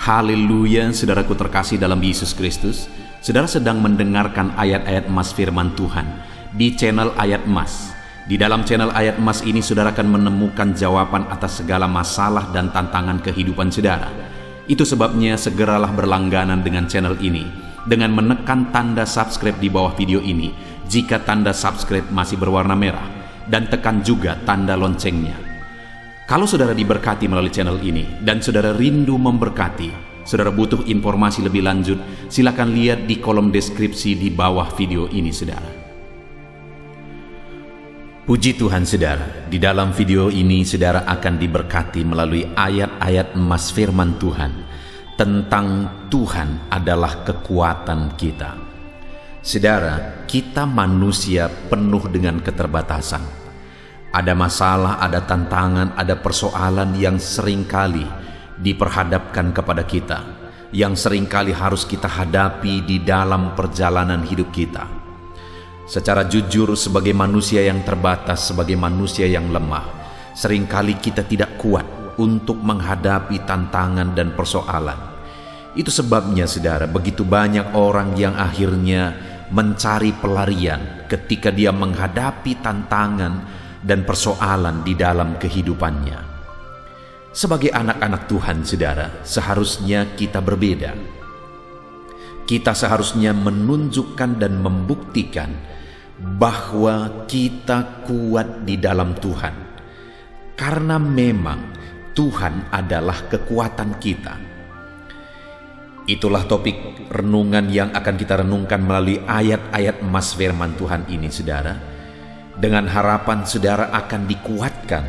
Haleluya, saudaraku terkasih dalam Yesus Kristus. Saudara sedang mendengarkan ayat-ayat emas firman Tuhan di channel Ayat Emas. Di dalam channel Ayat Emas ini saudara akan menemukan jawaban atas segala masalah dan tantangan kehidupan saudara. Itu sebabnya segeralah berlangganan dengan channel ini dengan menekan tanda subscribe di bawah video ini jika tanda subscribe masih berwarna merah, dan tekan juga tanda loncengnya. Kalau saudara diberkati melalui channel ini dan saudara rindu memberkati, saudara butuh informasi lebih lanjut, silakan lihat di kolom deskripsi di bawah video ini saudara. Puji Tuhan saudara, di dalam video ini saudara akan diberkati melalui ayat-ayat emas firman Tuhan tentang Tuhan adalah kekuatan kita. Saudara, kita manusia penuh dengan keterbatasan. Ada masalah, ada tantangan, ada persoalan yang seringkali diperhadapkan kepada kita, yang seringkali harus kita hadapi di dalam perjalanan hidup kita. Secara jujur, sebagai manusia yang terbatas, sebagai manusia yang lemah, seringkali kita tidak kuat untuk menghadapi tantangan dan persoalan. Itu sebabnya saudara, begitu banyak orang yang akhirnya mencari pelarian ketika dia menghadapi tantangan dan persoalan di dalam kehidupannya. Sebagai anak-anak Tuhan saudara, seharusnya kita berbeda. Kita seharusnya menunjukkan dan membuktikan bahwa kita kuat di dalam Tuhan, karena memang Tuhan adalah kekuatan kita. Itulah topik renungan yang akan kita renungkan melalui ayat-ayat emas firman Tuhan ini saudara, dengan harapan saudara akan dikuatkan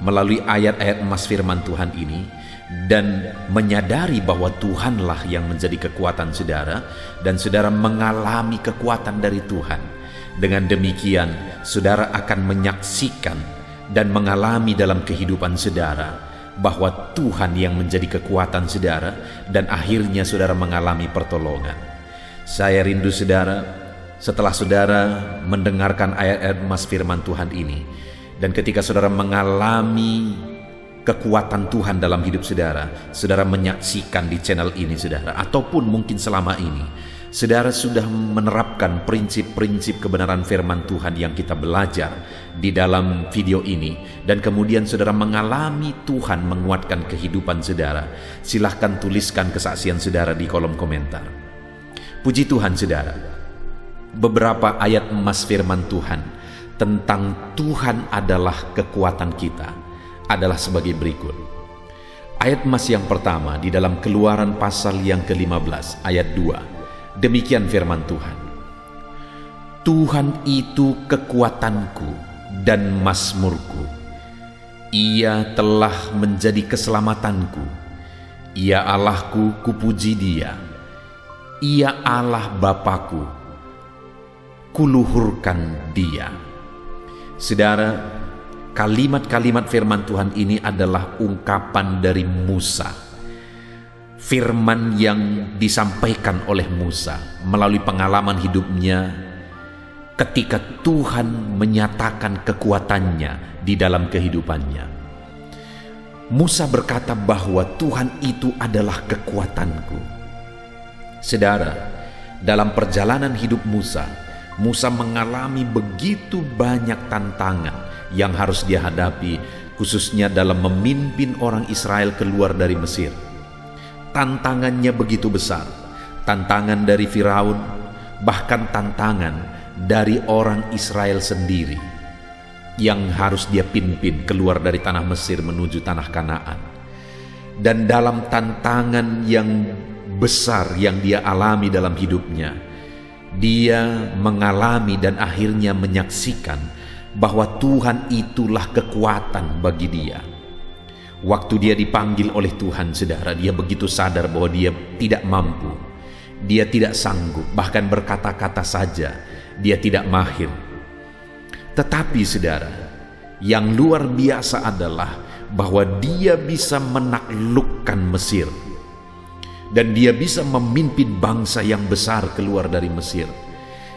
melalui ayat-ayat emas firman Tuhan ini dan menyadari bahwa Tuhanlah yang menjadi kekuatan saudara, dan saudara mengalami kekuatan dari Tuhan. Dengan demikian saudara akan menyaksikan dan mengalami dalam kehidupan saudara bahwa Tuhan yang menjadi kekuatan saudara, dan akhirnya saudara mengalami pertolongan. Saya rindu saudara, setelah saudara mendengarkan ayat-ayat emas firman Tuhan ini, dan ketika saudara mengalami kekuatan Tuhan dalam hidup saudara, saudara menyaksikan di channel ini saudara, ataupun mungkin selama ini saudara sudah menerapkan prinsip-prinsip kebenaran firman Tuhan yang kita belajar di dalam video ini, dan kemudian saudara mengalami Tuhan menguatkan kehidupan saudara, silahkan tuliskan kesaksian saudara di kolom komentar. Puji Tuhan saudara, beberapa ayat emas firman Tuhan tentang Tuhan adalah kekuatan kita adalah sebagai berikut. Ayat emas yang pertama di dalam Keluaran pasal yang ke-15 ayat 2. Demikian firman Tuhan. Tuhan itu kekuatanku dan mazmurku. Ia telah menjadi keselamatanku. Ia Allahku, kupuji Dia. Ia Allah Bapakku, kuluhurkan Dia. Saudara, kalimat-kalimat firman Tuhan ini adalah ungkapan dari Musa. Firman yang disampaikan oleh Musa melalui pengalaman hidupnya ketika Tuhan menyatakan kekuatannya di dalam kehidupannya. Musa berkata bahwa Tuhan itu adalah kekuatanku. Saudara, dalam perjalanan hidup Musa mengalami begitu banyak tantangan yang harus dia hadapi, khususnya dalam memimpin orang Israel keluar dari Mesir. Tantangannya begitu besar, tantangan dari Firaun, bahkan tantangan dari orang Israel sendiri yang harus dia pimpin keluar dari tanah Mesir menuju tanah Kanaan. Dan dalam tantangan yang besar yang dia alami dalam hidupnya, dia mengalami dan akhirnya menyaksikan bahwa Tuhan itulah kekuatan bagi dia. Waktu dia dipanggil oleh Tuhan saudara, dia begitu sadar bahwa dia tidak mampu, dia tidak sanggup, bahkan berkata-kata saja dia tidak mahir. Tetapi saudara, yang luar biasa adalah bahwa dia bisa menaklukkan Mesir, dan dia bisa memimpin bangsa yang besar keluar dari Mesir.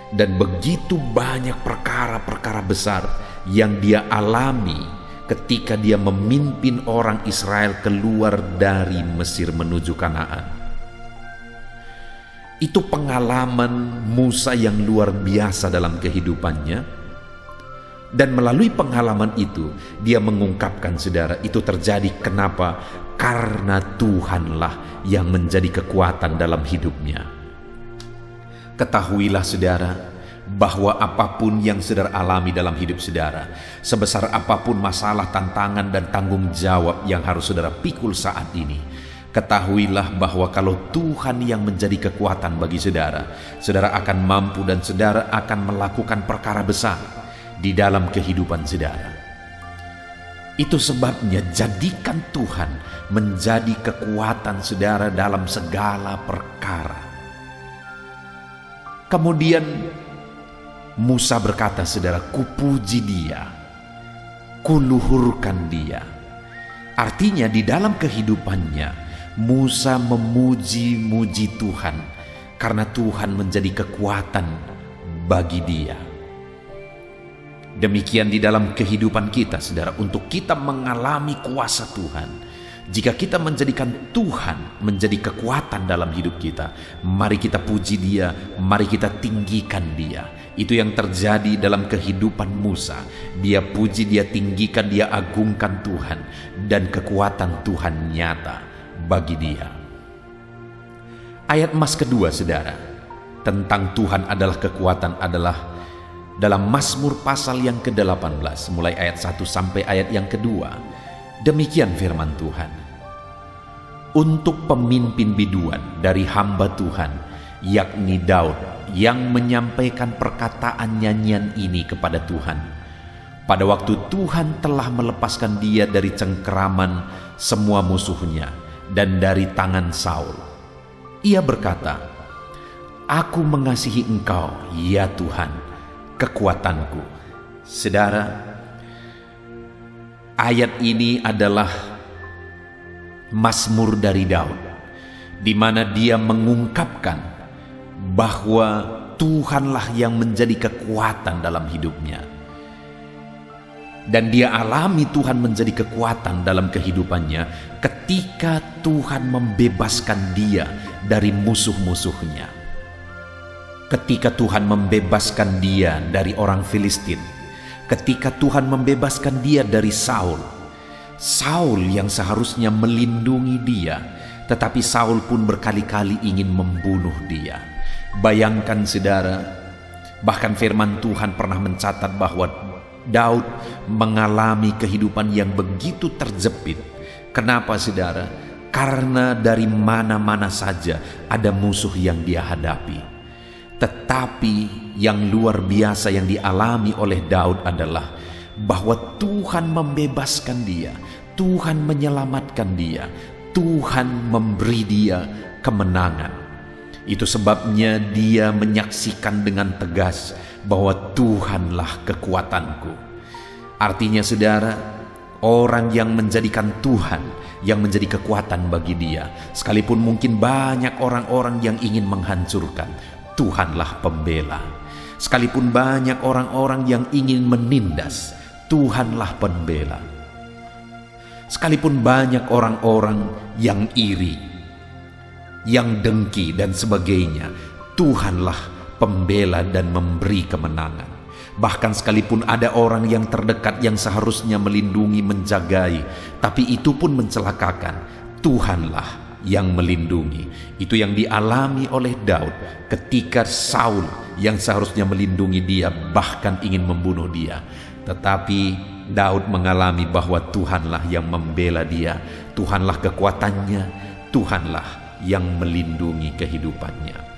Dan begitu banyak perkara-perkara besar yang dia alami ketika dia memimpin orang Israel keluar dari Mesir menuju Kanaan. Itu pengalaman Musa yang luar biasa dalam kehidupannya. Dan melalui pengalaman itu, dia mengungkapkan, saudara, itu terjadi kenapa? Karena Tuhanlah yang menjadi kekuatan dalam hidupnya. Ketahuilah, saudara, bahwa apapun yang saudara alami dalam hidup saudara, sebesar apapun masalah, tantangan, dan tanggung jawab yang harus saudara pikul saat ini, ketahuilah bahwa kalau Tuhan yang menjadi kekuatan bagi saudara, saudara akan mampu dan saudara akan melakukan perkara besar di dalam kehidupan saudara. Itu sebabnya jadikan Tuhan menjadi kekuatan saudara dalam segala perkara. Kemudian Musa berkata, saudara, kupuji dia, kuluhurkan dia. Artinya di dalam kehidupannya Musa memuji-muji Tuhan karena Tuhan menjadi kekuatan bagi dia. Demikian di dalam kehidupan kita, saudara, untuk kita mengalami kuasa Tuhan. Jika kita menjadikan Tuhan menjadi kekuatan dalam hidup kita, mari kita puji dia, mari kita tinggikan dia. Itu yang terjadi dalam kehidupan Musa. Dia puji, dia tinggikan, dia agungkan Tuhan, dan kekuatan Tuhan nyata bagi dia. Ayat emas kedua, saudara, tentang Tuhan adalah kekuatan adalah dalam Mazmur pasal yang ke-18, mulai ayat 1 sampai ayat yang kedua. Demikian firman Tuhan. Untuk pemimpin biduan dari hamba Tuhan, yakni Daud, yang menyampaikan perkataan nyanyian ini kepada Tuhan. Pada waktu Tuhan telah melepaskan dia dari cengkeraman semua musuhnya dan dari tangan Saul. Ia berkata, "Aku mengasihi Engkau, ya Tuhan, kekuatanku." Saudara, ayat ini adalah Mazmur dari Daud, di mana dia mengungkapkan bahwa Tuhanlah yang menjadi kekuatan dalam hidupnya. Dan dia alami Tuhan menjadi kekuatan dalam kehidupannya ketika Tuhan membebaskan dia dari musuh-musuhnya. Ketika Tuhan membebaskan dia dari orang Filistin, ketika Tuhan membebaskan dia dari Saul, Saul yang seharusnya melindungi dia, tetapi Saul pun berkali-kali ingin membunuh dia. Bayangkan, saudara, bahkan firman Tuhan pernah mencatat bahwa Daud mengalami kehidupan yang begitu terjepit. Kenapa, saudara? Karena dari mana-mana saja ada musuh yang dia hadapi. Tetapi yang luar biasa yang dialami oleh Daud adalah bahwa Tuhan membebaskan dia, Tuhan menyelamatkan dia, Tuhan memberi dia kemenangan. Itu sebabnya dia menyaksikan dengan tegas bahwa Tuhanlah kekuatanku. Artinya, saudara, orang yang menjadikan Tuhan yang menjadi kekuatan bagi dia, sekalipun mungkin banyak orang-orang yang ingin menghancurkan, Tuhanlah pembela. Sekalipun banyak orang-orang yang ingin menindas, Tuhanlah pembela. Sekalipun banyak orang-orang yang iri, yang dengki dan sebagainya, Tuhanlah pembela dan memberi kemenangan. Bahkan sekalipun ada orang yang terdekat yang seharusnya melindungi, menjagai, tapi itu pun mencelakakan, Tuhanlah yang melindungi. Itu yang dialami oleh Daud ketika Saul yang seharusnya melindungi dia bahkan ingin membunuh dia. Tetapi Daud mengalami bahwa Tuhanlah yang membela dia, Tuhanlah kekuatannya, Tuhanlah yang melindungi kehidupannya.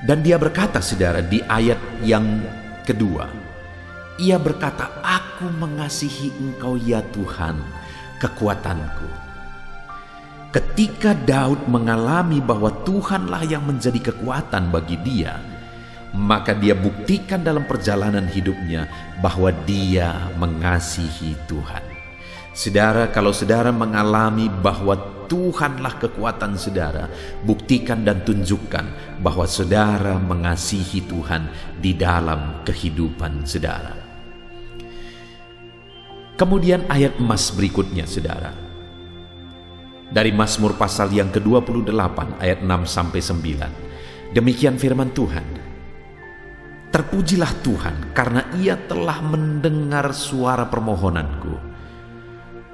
Dan dia berkata, saudara, di ayat yang kedua, ia berkata, "Aku mengasihi Engkau, ya Tuhan, kekuatanku." Ketika Daud mengalami bahwa Tuhanlah yang menjadi kekuatan bagi dia, maka dia buktikan dalam perjalanan hidupnya bahwa dia mengasihi Tuhan. Saudara, kalau saudara mengalami bahwa Tuhanlah kekuatan saudara, buktikan dan tunjukkan bahwa saudara mengasihi Tuhan di dalam kehidupan saudara. Kemudian ayat emas berikutnya, saudara. Dari Mazmur pasal yang ke-28 ayat 6-9. Demikian firman Tuhan. Terpujilah Tuhan karena Ia telah mendengar suara permohonanku.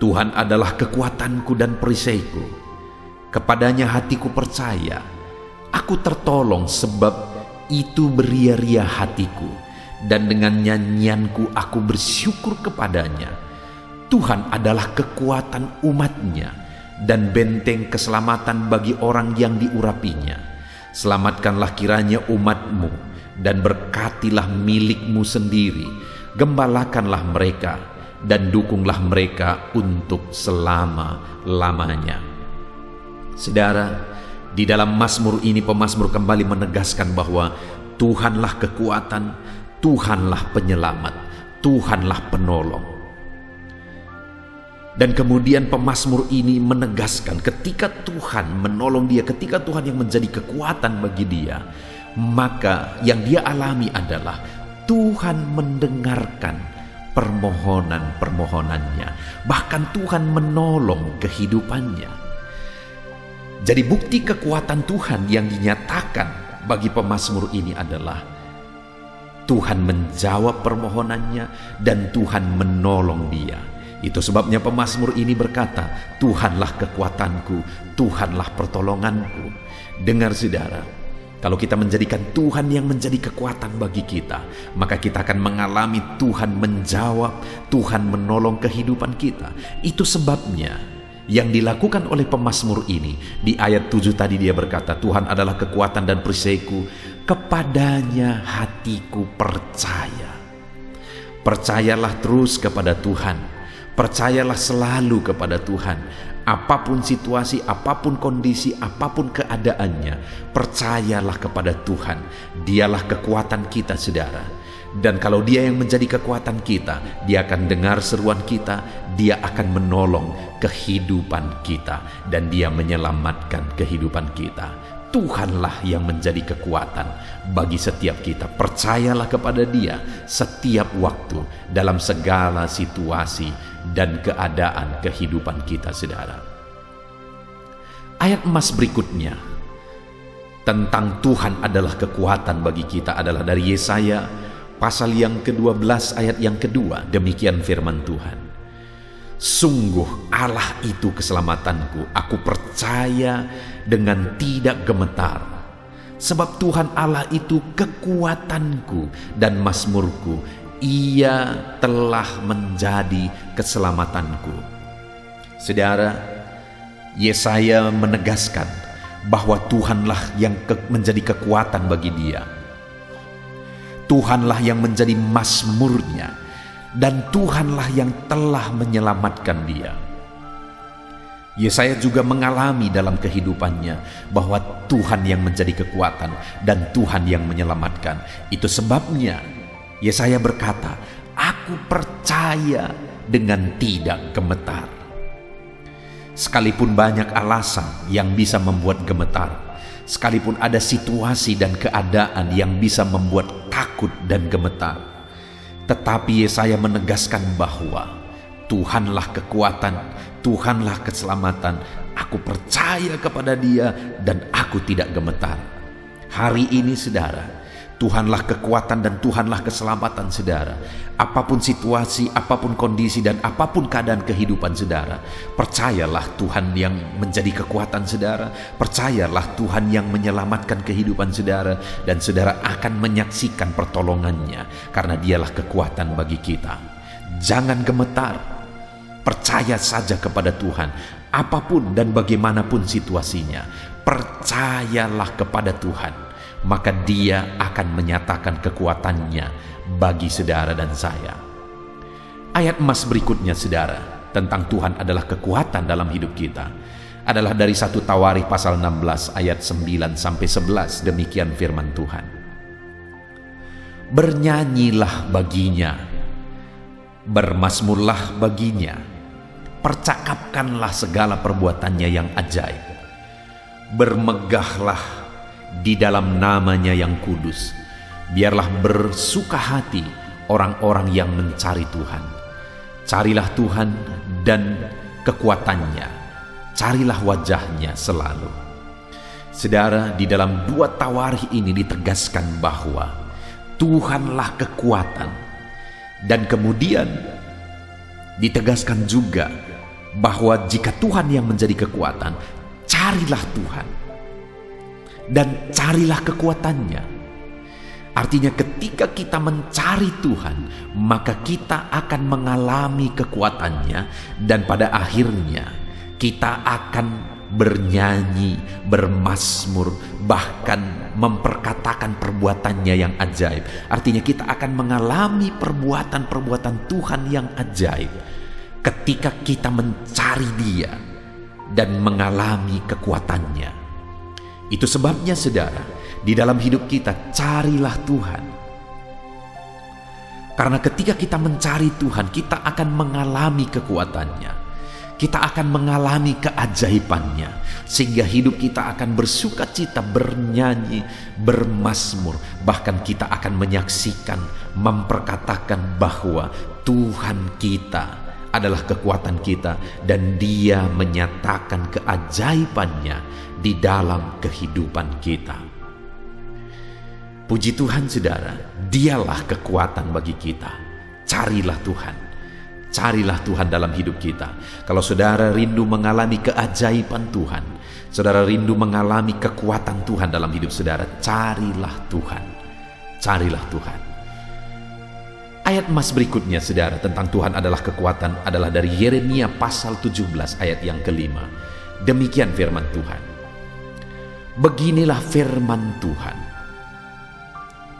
Tuhan adalah kekuatanku dan perisaiku. Kepadanya hatiku percaya. Aku tertolong sebab itu beria-ria hatiku. Dan dengan nyanyianku aku bersyukur kepadanya. Tuhan adalah kekuatan umatnya dan benteng keselamatan bagi orang yang diurapinya. Selamatkanlah kiranya umatmu dan berkatilah milikmu sendiri. Gembalakanlah mereka dan dukunglah mereka untuk selama-lamanya. Saudara, di dalam Mazmur ini pemazmur kembali menegaskan bahwa Tuhanlah kekuatan, Tuhanlah penyelamat, Tuhanlah penolong. Dan kemudian pemazmur ini menegaskan ketika Tuhan menolong dia, ketika Tuhan yang menjadi kekuatan bagi dia, maka yang dia alami adalah Tuhan mendengarkan permohonan-permohonannya. Bahkan Tuhan menolong kehidupannya. Jadi bukti kekuatan Tuhan yang dinyatakan bagi pemazmur ini adalah Tuhan menjawab permohonannya dan Tuhan menolong dia. Itu sebabnya pemazmur ini berkata, Tuhanlah kekuatanku, Tuhanlah pertolonganku. Dengar saudara, kalau kita menjadikan Tuhan yang menjadi kekuatan bagi kita, maka kita akan mengalami Tuhan menjawab, Tuhan menolong kehidupan kita. Itu sebabnya yang dilakukan oleh pemazmur ini, di ayat 7 tadi dia berkata, Tuhan adalah kekuatan dan perisaiku, kepadanya hatiku percaya. Percayalah terus kepada Tuhan. Percayalah selalu kepada Tuhan. Apapun situasi, apapun kondisi, apapun keadaannya, percayalah kepada Tuhan. Dialah kekuatan kita, saudara. Dan kalau Dia yang menjadi kekuatan kita, Dia akan dengar seruan kita, Dia akan menolong kehidupan kita, dan Dia menyelamatkan kehidupan kita. Tuhanlah yang menjadi kekuatan bagi setiap kita. Percayalah kepada Dia setiap waktu dalam segala situasi dan keadaan kehidupan kita, saudara. Ayat emas berikutnya tentang Tuhan adalah kekuatan bagi kita adalah dari Yesaya pasal yang ke-12 ayat yang kedua. Demikian firman Tuhan. Sungguh Allah itu keselamatanku, aku percaya dengan tidak gemetar. Sebab Tuhan Allah itu kekuatanku dan mazmurku, Ia telah menjadi keselamatanku. Saudara, Yesaya menegaskan bahwa Tuhanlah yang menjadi kekuatan bagi dia. Tuhanlah yang menjadi mazmurnya. Dan Tuhanlah yang telah menyelamatkan dia. Yesaya juga mengalami dalam kehidupannya bahwa Tuhan yang menjadi kekuatan dan Tuhan yang menyelamatkan. Itu sebabnya Yesaya berkata, aku percaya dengan tidak gemetar. Sekalipun banyak alasan yang bisa membuat gemetar, sekalipun ada situasi dan keadaan yang bisa membuat takut dan gemetar, tetapi Yesaya menegaskan bahwa Tuhanlah kekuatan, Tuhanlah keselamatan. Aku percaya kepada Dia dan aku tidak gemetar. Hari ini saudara, Tuhanlah kekuatan dan Tuhanlah keselamatan saudara. Apapun situasi, apapun kondisi dan apapun keadaan kehidupan saudara, percayalah Tuhan yang menjadi kekuatan saudara. Percayalah Tuhan yang menyelamatkan kehidupan saudara, dan saudara akan menyaksikan pertolongannya karena Dialah kekuatan bagi kita. Jangan gemetar, percaya saja kepada Tuhan. Apapun dan bagaimanapun situasinya, percayalah kepada Tuhan, maka Dia akan menyatakan kekuatannya bagi saudara dan saya. Ayat emas berikutnya saudara, tentang Tuhan adalah kekuatan dalam hidup kita, adalah dari 1 Tawarikh pasal 16 ayat 9-11. Demikian firman Tuhan. Bernyanyilah baginya, bermazmurlah baginya, percakapkanlah segala perbuatannya yang ajaib, bermegahlah di dalam namanya yang kudus. Biarlah bersuka hati orang-orang yang mencari Tuhan. Carilah Tuhan dan kekuatannya, carilah wajahnya selalu. Saudara, di dalam 2 Tawarikh ini ditegaskan bahwa Tuhanlah kekuatan, dan kemudian ditegaskan juga bahwa jika Tuhan yang menjadi kekuatan, carilah Tuhan dan carilah kekuatannya. Artinya ketika kita mencari Tuhan, maka kita akan mengalami kekuatannya, dan pada akhirnya kita akan bernyanyi, bermazmur, bahkan memperkatakan perbuatannya yang ajaib. Artinya kita akan mengalami perbuatan-perbuatan Tuhan yang ajaib ketika kita mencari Dia dan mengalami kekuatannya. Itu sebabnya saudara, di dalam hidup kita carilah Tuhan. Karena ketika kita mencari Tuhan, kita akan mengalami kekuatannya. Kita akan mengalami keajaibannya, sehingga hidup kita akan bersuka cita, bernyanyi, bermazmur. Bahkan kita akan menyaksikan, memperkatakan bahwa Tuhan kita adalah kekuatan kita, dan Dia menyatakan keajaibannya di dalam kehidupan kita. Puji Tuhan saudara, Dialah kekuatan bagi kita. Carilah Tuhan. Carilah Tuhan dalam hidup kita. Kalau saudara rindu mengalami keajaiban Tuhan, saudara rindu mengalami kekuatan Tuhan dalam hidup saudara, carilah Tuhan. Carilah Tuhan. Ayat emas berikutnya saudara tentang Tuhan adalah kekuatan adalah dari Yeremia pasal 17 ayat yang kelima. Demikian firman Tuhan. Beginilah firman Tuhan.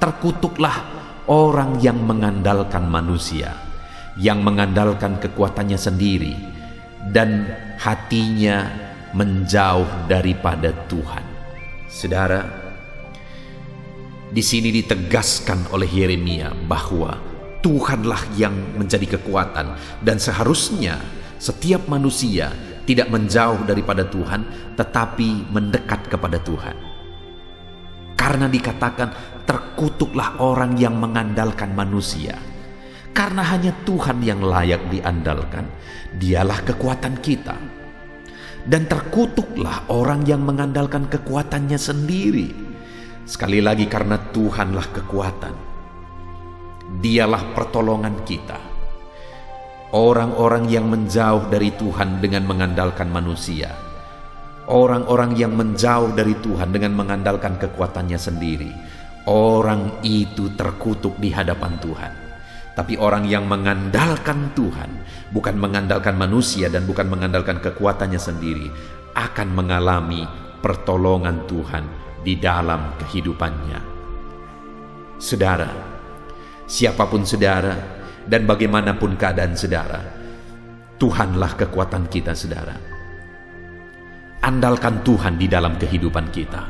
Terkutuklah orang yang mengandalkan manusia, yang mengandalkan kekuatannya sendiri, dan hatinya menjauh daripada Tuhan. Saudara, di sini ditegaskan oleh Yeremia bahwa Tuhanlah yang menjadi kekuatan, dan seharusnya setiap manusia tidak menjauh daripada Tuhan, tetapi mendekat kepada Tuhan. Karena dikatakan terkutuklah orang yang mengandalkan manusia. Karena hanya Tuhan yang layak diandalkan, Dialah kekuatan kita. Dan terkutuklah orang yang mengandalkan kekuatannya sendiri. Sekali lagi, karena Tuhanlah kekuatan, Dialah pertolongan kita. Orang-orang yang menjauh dari Tuhan dengan mengandalkan manusia, orang-orang yang menjauh dari Tuhan dengan mengandalkan kekuatannya sendiri, orang itu terkutuk di hadapan Tuhan. Tapi orang yang mengandalkan Tuhan, bukan mengandalkan manusia dan bukan mengandalkan kekuatannya sendiri, akan mengalami pertolongan Tuhan di dalam kehidupannya. Saudara, siapapun saudara dan bagaimanapun keadaan saudara, Tuhanlah kekuatan kita saudara. Andalkan Tuhan di dalam kehidupan kita.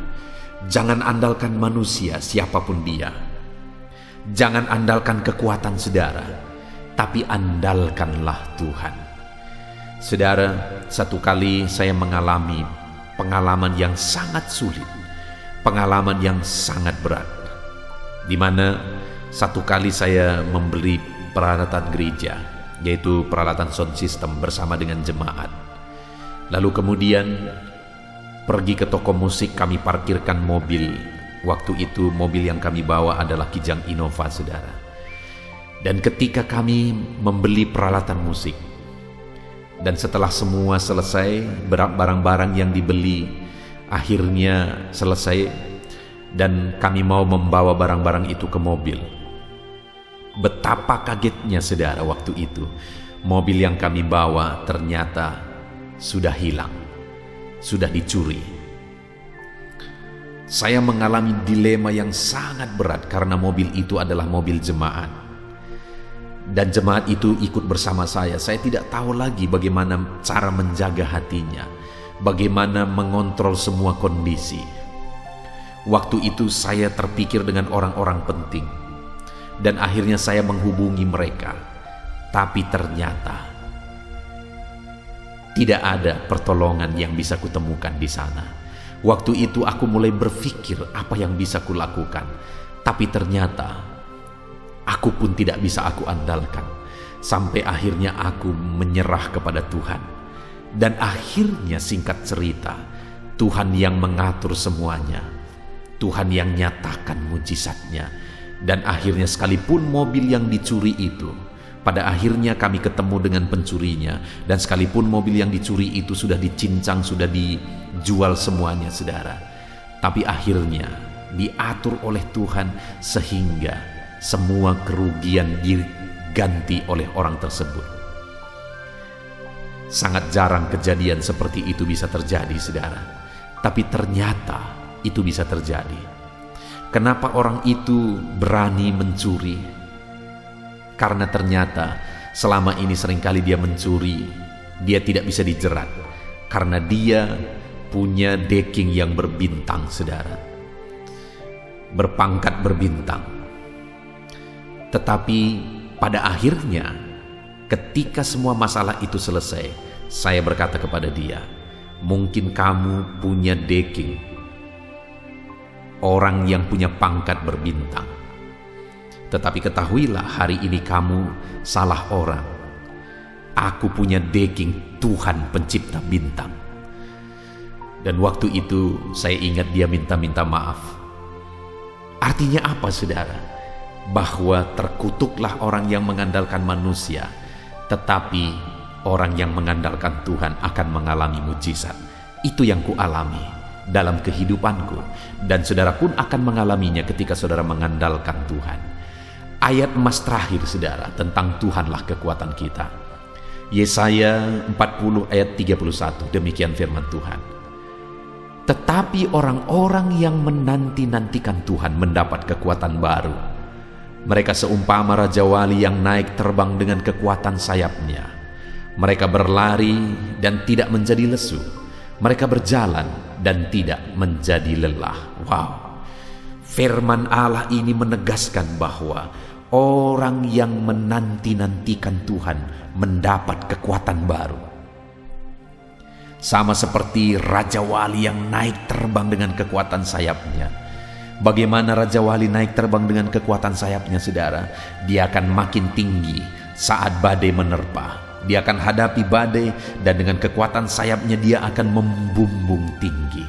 Jangan andalkan manusia siapapun dia. Jangan andalkan kekuatan saudara, tapi andalkanlah Tuhan. Saudara, satu kali saya mengalami pengalaman yang sangat sulit, pengalaman yang sangat berat, di mana satu kali saya membeli peralatan gereja, yaitu peralatan sound system bersama dengan jemaat. Lalu kemudian pergi ke toko musik, kami parkirkan mobil. Waktu itu mobil yang kami bawa adalah Kijang Innova saudara. Dan ketika kami membeli peralatan musik, dan setelah semua selesai, barang-barang yang dibeli akhirnya selesai, dan kami mau membawa barang-barang itu ke mobil. Betapa kagetnya saudara waktu itu. Mobil yang kami bawa ternyata sudah hilang, sudah dicuri. Saya mengalami dilema yang sangat berat karena mobil itu adalah mobil jemaat. Dan jemaat itu ikut bersama saya. Saya tidak tahu lagi bagaimana cara menjaga hatinya, bagaimana mengontrol semua kondisi. Waktu itu saya terpikir dengan orang-orang penting, dan akhirnya saya menghubungi mereka. Tapi ternyata tidak ada pertolongan yang bisa kutemukan di sana. Waktu itu aku mulai berpikir apa yang bisa kulakukan, tapi ternyata aku pun tidak bisa aku andalkan. sampai akhirnya aku menyerah kepada Tuhan. Dan akhirnya singkat cerita, Tuhan yang mengatur semuanya, Tuhan yang nyatakan mujizatnya. Dan akhirnya sekalipun mobil yang dicuri itu, pada akhirnya kami ketemu dengan pencurinya. Dan sekalipun mobil yang dicuri itu sudah dicincang, sudah dijual semuanya, saudara, tapi akhirnya diatur oleh Tuhan sehingga semua kerugian diganti oleh orang tersebut. Sangat jarang kejadian seperti itu bisa terjadi, saudara, tapi ternyata itu bisa terjadi. Kenapa orang itu berani mencuri? Karena ternyata selama ini seringkali dia mencuri, dia tidak bisa dijerat karena dia punya deking yang berbintang, saudara, berpangkat berbintang. Tetapi pada akhirnya ketika semua masalah itu selesai, saya berkata kepada dia, mungkin kamu punya deking orang yang punya pangkat berbintang, tetapi ketahuilah hari ini kamu salah orang. Aku punya deking Tuhan pencipta bintang. Dan waktu itu saya ingat dia minta maaf. Artinya apa, saudara? Bahwa terkutuklah orang yang mengandalkan manusia, tetapi orang yang mengandalkan Tuhan akan mengalami mujizat. Itu yang kualami dalam kehidupanku, dan saudara pun akan mengalaminya ketika saudara mengandalkan Tuhan. Ayat emas terakhir, saudara, tentang Tuhanlah kekuatan kita. Yesaya 40 ayat 31, demikian firman Tuhan. Tetapi orang-orang yang menanti-nantikan Tuhan mendapat kekuatan baru. Mereka seumpama Raja Wali yang naik terbang dengan kekuatan sayapnya. Mereka berlari dan tidak menjadi lesu. Mereka berjalan dan tidak menjadi lelah. Wow. Firman Allah ini menegaskan bahwa orang yang menanti-nantikan Tuhan mendapat kekuatan baru. Sama seperti Raja Wali yang naik terbang dengan kekuatan sayapnya. Bagaimana Raja Wali naik terbang dengan kekuatan sayapnya, saudara? Dia akan makin tinggi saat badai menerpa. Dia akan hadapi badai dan dengan kekuatan sayapnya dia akan membumbung tinggi.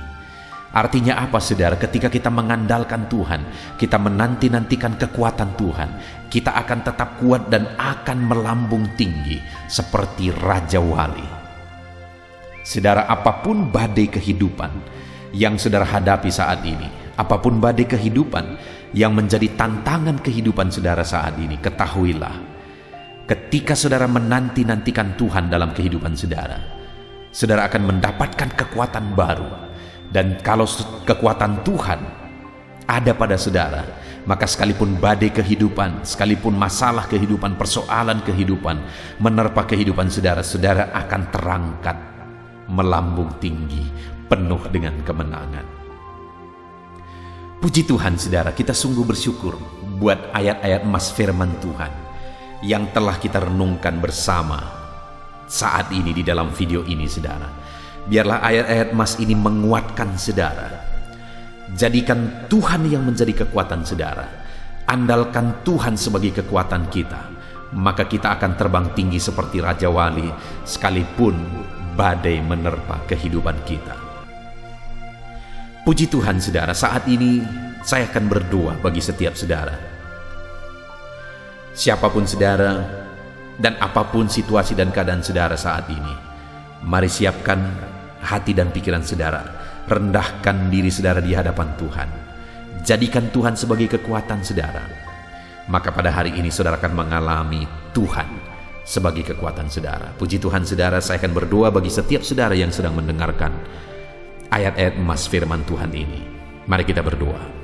Artinya apa, saudara? Ketika kita mengandalkan Tuhan, kita menanti-nantikan kekuatan Tuhan, kita akan tetap kuat dan akan melambung tinggi seperti Raja Wali. Saudara, apapun badai kehidupan yang saudara hadapi saat ini, apapun badai kehidupan yang menjadi tantangan kehidupan saudara saat ini, ketahuilah, ketika saudara menanti-nantikan Tuhan dalam kehidupan saudara, saudara akan mendapatkan kekuatan baru. Dan kalau kekuatan Tuhan ada pada saudara, maka sekalipun badai kehidupan, sekalipun masalah kehidupan, persoalan kehidupan menerpa kehidupan saudara, saudara akan terangkat melambung tinggi, penuh dengan kemenangan. Puji Tuhan, saudara, kita sungguh bersyukur buat ayat-ayat emas firman Tuhan yang telah kita renungkan bersama saat ini di dalam video ini, saudara. Biarlah ayat-ayat emas ini menguatkan saudara. Jadikan Tuhan yang menjadi kekuatan saudara. Andalkan Tuhan sebagai kekuatan kita, maka kita akan terbang tinggi seperti Raja Wali sekalipun badai menerpa kehidupan kita. Puji Tuhan, saudara, saat ini saya akan berdoa bagi setiap saudara. Siapapun saudara dan apapun situasi dan keadaan saudara saat ini, mari siapkan hati dan pikiran saudara, rendahkan diri saudara di hadapan Tuhan. Jadikan Tuhan sebagai kekuatan saudara. Maka pada hari ini saudara akan mengalami Tuhan sebagai kekuatan saudara. Puji Tuhan, saudara, saya akan berdoa bagi setiap saudara yang sedang mendengarkan ayat-ayat emas firman Tuhan ini. Mari kita berdoa.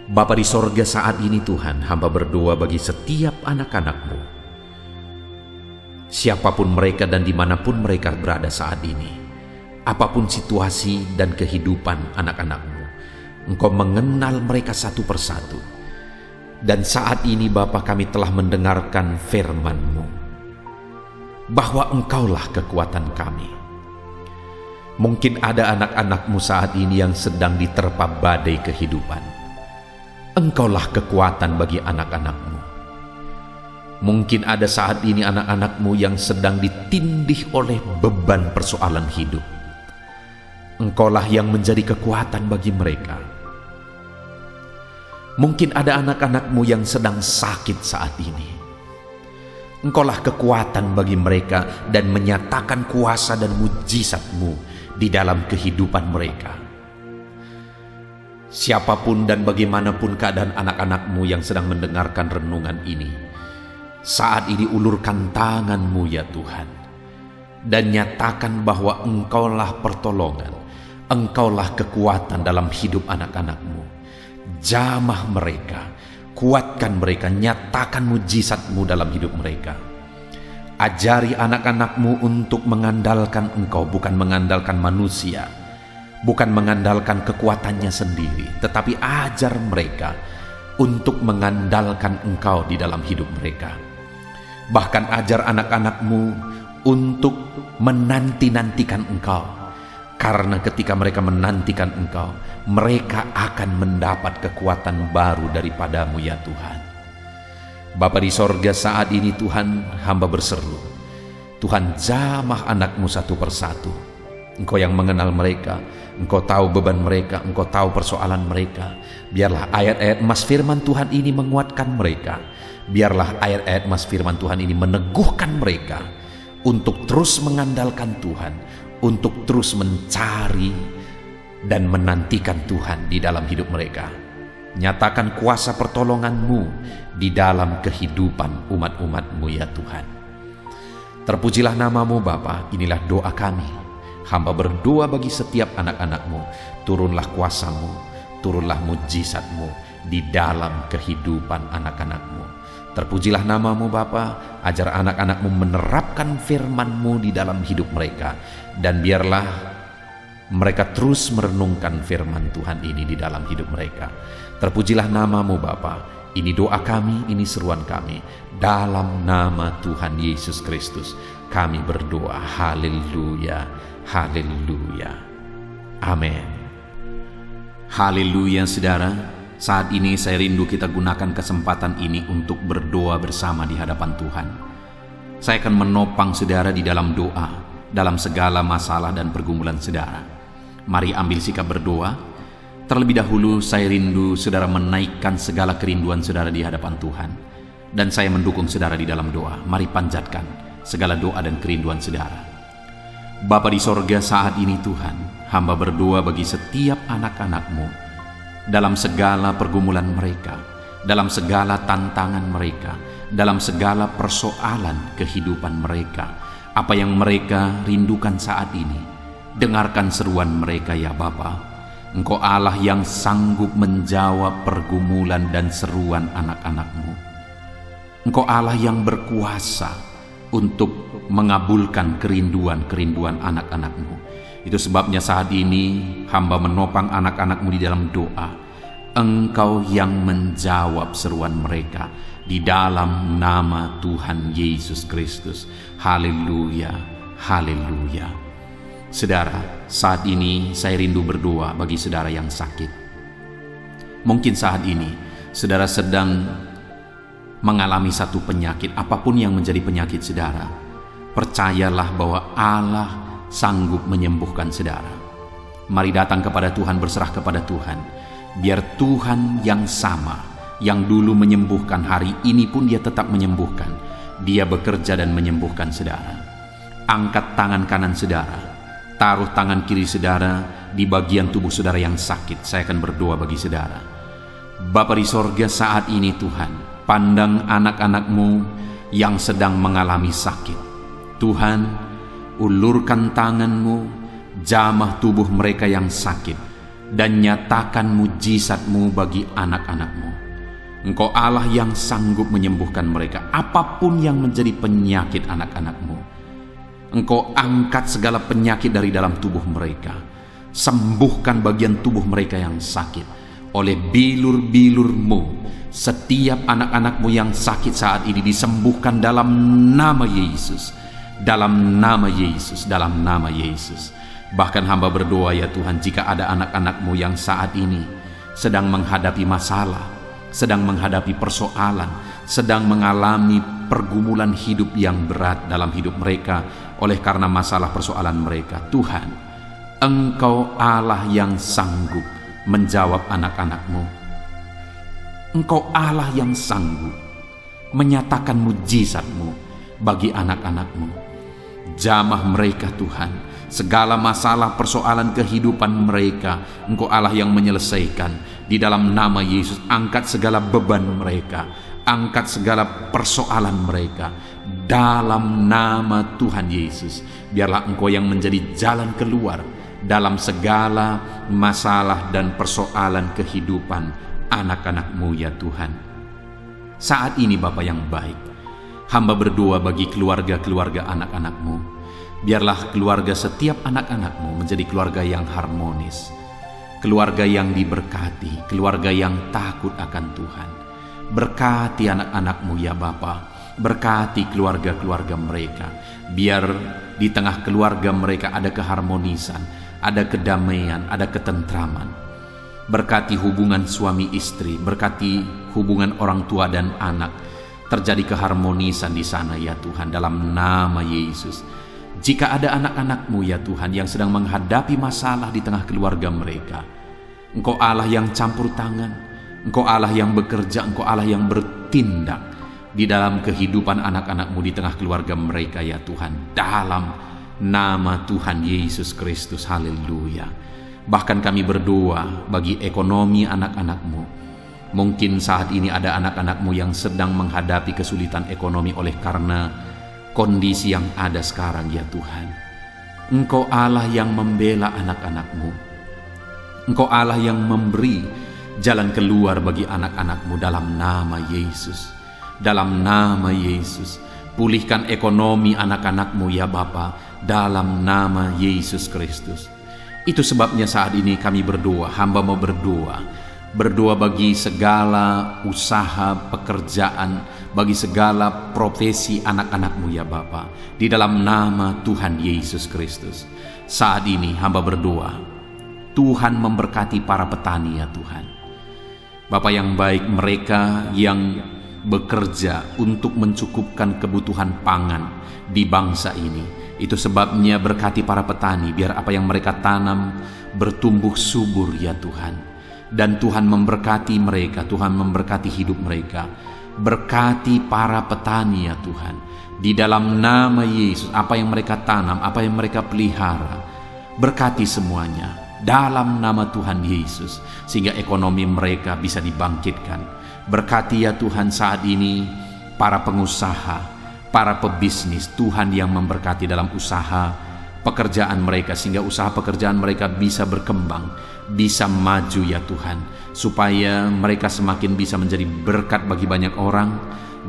Bapa di sorga, saat ini Tuhan, hamba berdoa bagi setiap anak-anak-Mu, siapapun mereka dan dimanapun mereka berada saat ini, apapun situasi dan kehidupan anak-anak-Mu, Engkau mengenal mereka satu persatu. Dan saat ini Bapa, kami telah mendengarkan firman-Mu bahwa Engkaulah kekuatan kami. Mungkin ada anak-anak-Mu saat ini yang sedang diterpa badai kehidupan. Engkaulah kekuatan bagi anak-anak-Mu. Mungkin ada saat ini anak-anak-Mu yang sedang ditindih oleh beban persoalan hidup. Engkaulah yang menjadi kekuatan bagi mereka. Mungkin ada anak-anak-Mu yang sedang sakit saat ini. Engkaulah kekuatan bagi mereka dan menyatakan kuasa dan mujizat-Mu di dalam kehidupan mereka. Siapapun dan bagaimanapun keadaan anak-anak-Mu yang sedang mendengarkan renungan ini, saat ini ulurkan tangan-Mu ya Tuhan, dan nyatakan bahwa Engkaulah pertolongan, Engkaulah kekuatan dalam hidup anak-anak-Mu. Jamah mereka, kuatkan mereka, nyatakan mujizat-Mu dalam hidup mereka. Ajari anak-anak-Mu untuk mengandalkan Engkau, bukan mengandalkan manusia, bukan mengandalkan kekuatannya sendiri, tetapi ajar mereka untuk mengandalkan Engkau di dalam hidup mereka. Bahkan ajar anak-anak-Mu untuk menanti-nantikan Engkau, karena ketika mereka menantikan Engkau, mereka akan mendapat kekuatan baru daripada-Mu ya Tuhan. Bapa di sorga, saat ini Tuhan, hamba berseru, Tuhan jamah anak-Mu satu persatu. Engkau yang mengenal mereka, Engkau tahu beban mereka, Engkau tahu persoalan mereka. Biarlah ayat-ayat emas firman Tuhan ini menguatkan mereka. Biarlah ayat-ayat emas firman Tuhan ini meneguhkan mereka untuk terus mengandalkan Tuhan, untuk terus mencari dan menantikan Tuhan di dalam hidup mereka. Nyatakan kuasa pertolongan-Mu di dalam kehidupan umat-umat-Mu ya Tuhan. Terpujilah nama-Mu Bapa, inilah doa kami. Hamba berdoa bagi setiap anak-anak-Mu, turunlah kuasa-Mu, turunlah mujizat-Mu di dalam kehidupan anak-anak-Mu. Terpujilah nama-Mu Bapa, ajar anak-anak-Mu menerapkan firman-Mu di dalam hidup mereka, dan biarlah mereka terus merenungkan firman Tuhan ini di dalam hidup mereka. Terpujilah nama-Mu Bapa, ini doa kami, ini seruan kami, dalam nama Tuhan Yesus Kristus kami berdoa. Haleluya, haleluya, amin. Haleluya saudara. Saat ini saya rindu kita gunakan kesempatan ini untuk berdoa bersama di hadapan Tuhan. Saya akan menopang saudara di dalam doa, dalam segala masalah dan pergumulan saudara. Mari ambil sikap berdoa. Terlebih dahulu saya rindu saudara menaikkan segala kerinduan saudara di hadapan Tuhan. Dan saya mendukung saudara di dalam doa. Mari panjatkan segala doa dan kerinduan saudara. Bapa di sorga, saat ini Tuhan, hamba berdoa bagi setiap anak-anak-Mu dalam segala pergumulan mereka, dalam segala tantangan mereka, dalam segala persoalan kehidupan mereka. Apa yang mereka rindukan saat ini, dengarkan seruan mereka ya Bapa. Engkau Allah yang sanggup menjawab pergumulan dan seruan anak-anak-Mu. Engkau Allah yang berkuasa untuk mengabulkan kerinduan-kerinduan anak-anak-Mu. Itu sebabnya saat ini hamba menopang anak-anak-Mu di dalam doa. Engkau yang menjawab seruan mereka di dalam nama Tuhan Yesus Kristus. Haleluya, haleluya. Saudara, saat ini saya rindu berdoa bagi saudara yang sakit. Mungkin saat ini saudara sedang mengalami satu penyakit, apapun yang menjadi penyakit saudara. Percayalah bahwa Allah sanggup menyembuhkan saudara. Mari datang kepada Tuhan, berserah kepada Tuhan. Biar Tuhan yang sama, yang dulu menyembuhkan, hari ini pun Dia tetap menyembuhkan. Dia bekerja dan menyembuhkan saudara. Angkat tangan kanan saudara, taruh tangan kiri saudara di bagian tubuh saudara yang sakit. Saya akan berdoa bagi saudara. Bapa di sorga, saat ini Tuhan, pandang anak-anak-Mu yang sedang mengalami sakit. Tuhan, ulurkan tangan-Mu, jamah tubuh mereka yang sakit, dan nyatakan mujizat-Mu bagi anak-anak-Mu. Engkau Allah yang sanggup menyembuhkan mereka, apapun yang menjadi penyakit anak-anak-Mu. Engkau angkat segala penyakit dari dalam tubuh mereka. Sembuhkan bagian tubuh mereka yang sakit. Oleh bilur-bilur-Mu, setiap anak-anak-Mu yang sakit saat ini disembuhkan dalam nama Yesus. Dalam nama Yesus, dalam nama Yesus. Bahkan hamba berdoa ya Tuhan, jika ada anak-anak-Mu yang saat ini sedang menghadapi masalah, sedang menghadapi persoalan, sedang mengalami pergumulan hidup yang berat dalam hidup mereka oleh karena masalah persoalan mereka. Tuhan, Engkau Allah yang sanggup menjawab anak-anak-Mu. Engkau Allah yang sanggup menyatakan mujizat-Mu bagi anak-anak-Mu. Jamah mereka Tuhan, segala masalah persoalan kehidupan mereka, Engkau Allah yang menyelesaikan. Di dalam nama Yesus, angkat segala beban mereka, angkat segala persoalan mereka. Dalam nama Tuhan Yesus, biarlah Engkau yang menjadi jalan keluar dalam segala masalah dan persoalan kehidupan anak-anak-Mu ya Tuhan. Saat ini Bapa yang baik, hamba berdoa bagi keluarga-keluarga anak-anak-Mu. Biarlah keluarga setiap anak-anak-Mu menjadi keluarga yang harmonis, keluarga yang diberkati, keluarga yang takut akan Tuhan. Berkati anak-anak-Mu ya Bapa, berkati keluarga-keluarga mereka. Biar di tengah keluarga mereka ada keharmonisan, ada kedamaian, ada ketentraman. Berkati hubungan suami istri, berkati hubungan orang tua dan anak. Terjadi keharmonisan di sana ya Tuhan, dalam nama Yesus. Jika ada anak-anak-Mu ya Tuhan yang sedang menghadapi masalah di tengah keluarga mereka, Engkau Allah yang campur tangan, Engkau Allah yang bekerja, Engkau Allah yang bertindak di dalam kehidupan anak-anak-Mu di tengah keluarga mereka ya Tuhan. Dalam nama Tuhan Yesus Kristus, haleluya. Bahkan kami berdoa bagi ekonomi anak-anak-Mu. Mungkin saat ini ada anak-anak-Mu yang sedang menghadapi kesulitan ekonomi oleh karena kondisi yang ada sekarang ya Tuhan. Engkau Allah yang membela anak-anak-Mu. Engkau Allah yang memberi jalan keluar bagi anak-anak-Mu dalam nama Yesus. Dalam nama Yesus, pulihkan ekonomi anak-anak-Mu ya Bapa, dalam nama Yesus Kristus. Itu sebabnya saat ini kami berdoa, hamba mau berdoa bagi segala usaha, pekerjaan, bagi segala profesi anak-anak-Mu ya Bapa, di dalam nama Tuhan Yesus Kristus. Saat ini hamba berdoa, Tuhan memberkati para petani ya Tuhan. Bapa yang baik, mereka yang bekerja untuk mencukupkan kebutuhan pangan di bangsa ini. Itu sebabnya berkati para petani, biar apa yang mereka tanam bertumbuh subur ya Tuhan. Dan Tuhan memberkati mereka, Tuhan memberkati hidup mereka. Berkati para petani ya Tuhan. Di dalam nama Yesus, apa yang mereka tanam, apa yang mereka pelihara, berkati semuanya dalam nama Tuhan Yesus, sehingga ekonomi mereka bisa dibangkitkan. Berkati ya Tuhan saat ini para pengusaha, para pebisnis, Tuhan yang memberkati dalam usaha pekerjaan mereka, sehingga usaha pekerjaan mereka bisa berkembang, bisa maju ya Tuhan, supaya mereka semakin bisa menjadi berkat bagi banyak orang,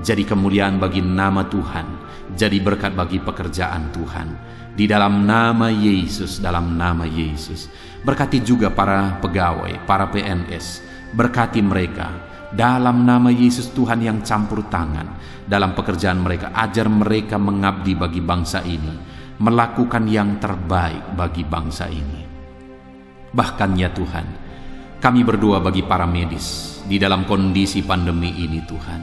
jadi kemuliaan bagi nama Tuhan, jadi berkat bagi pekerjaan Tuhan. Di dalam nama Yesus, dalam nama Yesus. Berkati juga para pegawai, para PNS, berkati mereka. Dalam nama Yesus, Tuhan yang campur tangan dalam pekerjaan mereka, ajar mereka mengabdi bagi bangsa ini, melakukan yang terbaik bagi bangsa ini. Bahkan ya Tuhan, kami berdoa bagi para medis di dalam kondisi pandemi ini Tuhan.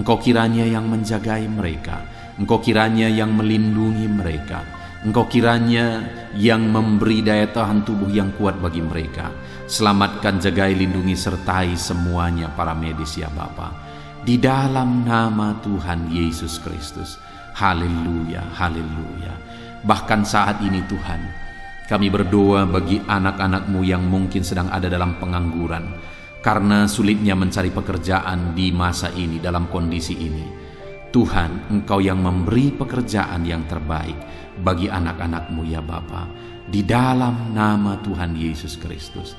Engkau kiranya yang menjagai mereka, Engkau kiranya yang melindungi mereka, Engkau kiranya yang memberi daya tahan tubuh yang kuat bagi mereka. Selamatkan, jagai, lindungi, sertai semuanya para medis ya Bapa. Di dalam nama Tuhan Yesus Kristus. Haleluya, haleluya. Bahkan saat ini Tuhan, kami berdoa bagi anak-anak-Mu yang mungkin sedang ada dalam pengangguran, karena sulitnya mencari pekerjaan di masa ini, dalam kondisi ini. Tuhan, Engkau yang memberi pekerjaan yang terbaik bagi anak-anak-Mu ya Bapa, di dalam nama Tuhan Yesus Kristus.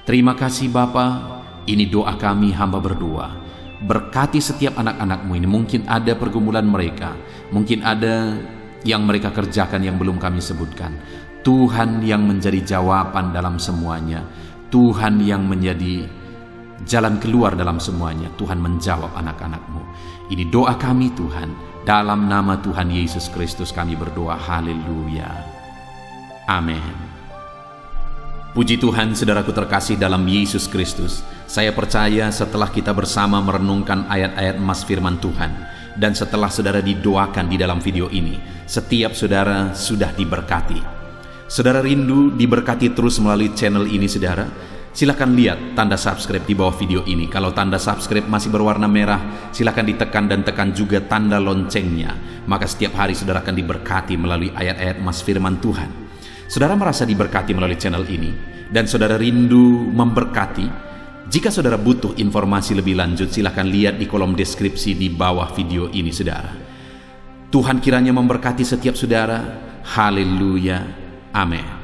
Terima kasih Bapa, ini doa kami, hamba berdoa. Berkati setiap anak-anak-Mu ini, mungkin ada pergumulan mereka, mungkin ada yang mereka kerjakan yang belum kami sebutkan. Tuhan yang menjadi jawaban dalam semuanya, Tuhan yang menjadi jalan keluar dalam semuanya. Tuhan menjawab anak-anak-Mu. Ini doa kami Tuhan, dalam nama Tuhan Yesus Kristus kami berdoa, haleluya, amin. Puji Tuhan, saudaraku terkasih dalam Yesus Kristus. Saya percaya setelah kita bersama merenungkan ayat-ayat emas firman Tuhan, Dan setelah saudara didoakan di dalam video ini, setiap saudara sudah diberkati. Saudara rindu diberkati terus melalui channel ini saudara? Silakan lihat tanda subscribe di bawah video ini. Kalau tanda subscribe masih berwarna merah, silakan ditekan dan tekan juga tanda loncengnya. Maka setiap hari saudara akan diberkati melalui ayat-ayat mas firman Tuhan. Saudara merasa diberkati melalui channel ini dan saudara rindu memberkati, jika saudara butuh informasi lebih lanjut, silakan lihat di kolom deskripsi di bawah video ini saudara. Tuhan kiranya memberkati setiap saudara. Haleluya. Amin.